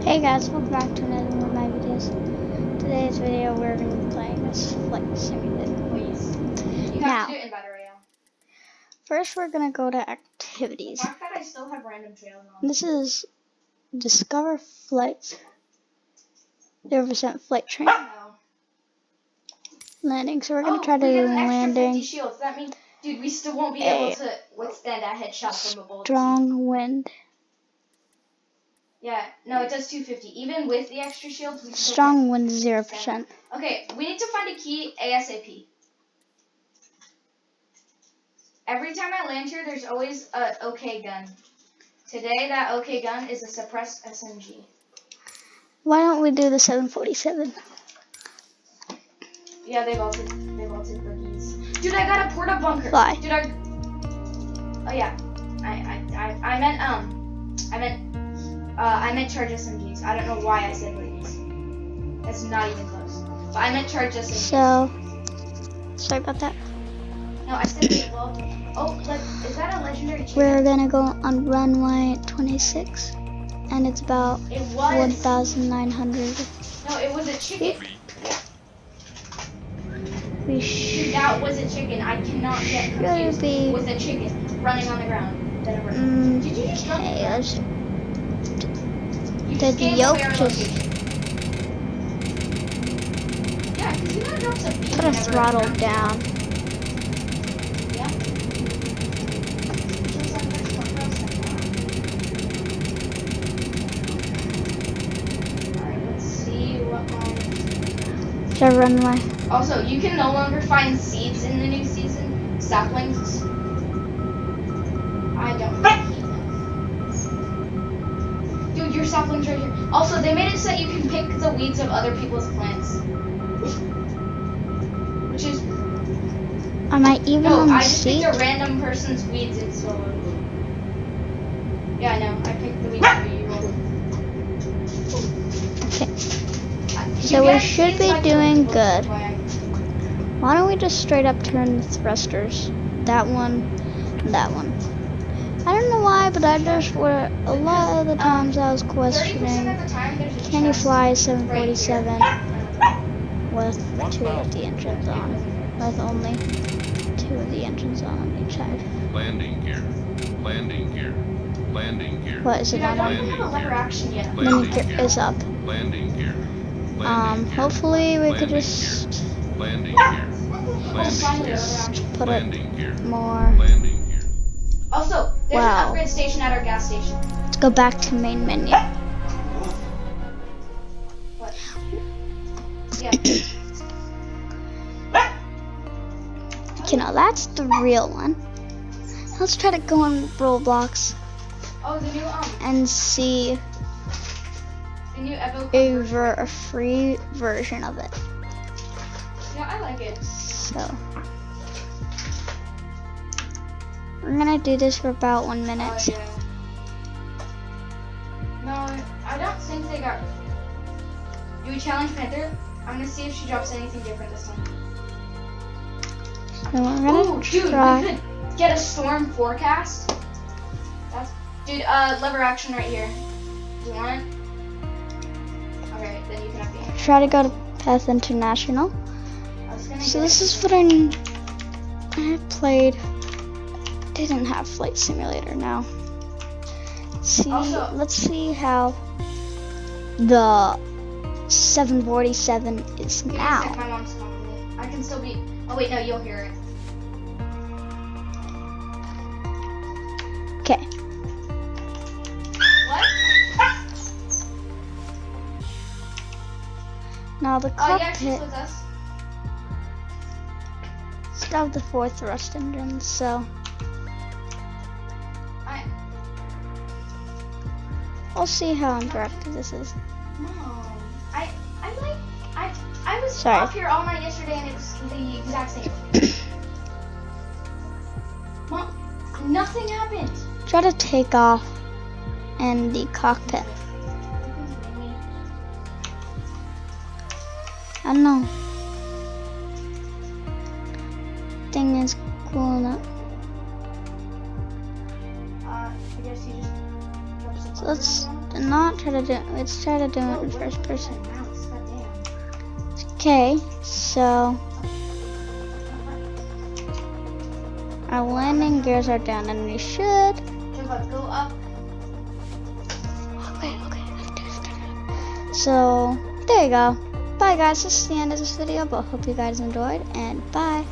Hey guys, welcome back to another one of my videos. Today's video we're going to be playing this Flight Simulator. Please. You Now, have to do it in Battle Royale. First we're going to go to activities. The fact that I still have random trails on. This is Discover Flights. 0% flight train. No. Landing. So we're going to try to we do get an extra 50 landing. shields. That means, dude, we still won't be able to withstand a headshot from a bullet. Strong wind. Yeah, no, it does 250. Even with the extra shields, we still Strong wind 0%. Okay, we need to find a key ASAP. Every time I land here, there's always a OK gun. Today, that OK gun is a suppressed SMG. Why don't we do the 747? Yeah, they've altered buggies. Dude, I got a porta bunker. Fly. Dude, oh yeah, I meant charge SMGs. I don't know why I said buggies. That's not even close. But I meant charge SMGs. So, sorry about that. No, I said well. Oh, look, is that a legendary chicken? We're going to go on runway 26. And it's about It was 1,900. No, it was a chicken. We Dude, that was a chicken. I cannot get confused with a chicken running on the ground. Did you just drop the ground? The yoke just Yeah, because you gotta drop some beat put a throttle down. Yeah. Alright, let's see what The runway. Also, you can no longer find seeds in the new season. Saplings. I don't hate them. Dude, your saplings right here. Also, they made it so that you can pick the weeds of other people's plants. Which is... Am I even on the I just seat? picked a random person's weeds in solo. Yeah, I know. I picked the weeds for you. Okay. So we should be doing good. Why don't we just straight up turn the thrusters? That one, and that one. I don't know why, but I just were a lot of the times I was questioning, can you fly a 747 with 2 of the engines on? With only 2 of the engines on each side. Landing gear. Landing gear. Landing gear. What is it I on? don't even have a lever action yet. Landing gear is up. Landing gear. Hopefully we could just landing gear. put it Landing gear. more. Landing gear. Also, there's Wow. an upgrade station at our gas station. Let's go back to main menu. What? Yeah. Okay, now that's the real one. Let's try to go on Roblox Oh, the new and see Evo. a free version of it. Yeah, I like it. So we're gonna do this for about 1 minute. Oh yeah. No, I don't think they got. Do we challenge Panther? I'm gonna see if she drops anything different this time. So we're gonna Ooh, dude, try. we could get a storm forecast. Dude, lever action right here. Do you want it? Okay, then you can have the aim. Try to go to Path International. So this is what I played. Didn't have Flight Simulator now. See, Also- let's see how the 747 is Give me a now. sec, my mom's calling me. I can still be. Oh wait, no, you'll hear it. Okay. What? Now the Oh yeah, she's cockpit with us. still have the 4 thrust engines, so we'll see how interactive this is. No, I was Sorry. off here all night yesterday and it was the exact same. Mom, nothing happened. Try to take off in the cockpit. I don't know. Thing is cool enough. I guess you just. So let's not try to do. Let's try to do it in first person. Mouse, goddamn. Okay, so our landing gears are down, and we should. Jumbo, go up. Okay. So there you go. Bye guys. This is the end of this video, but hope you guys enjoyed, and bye.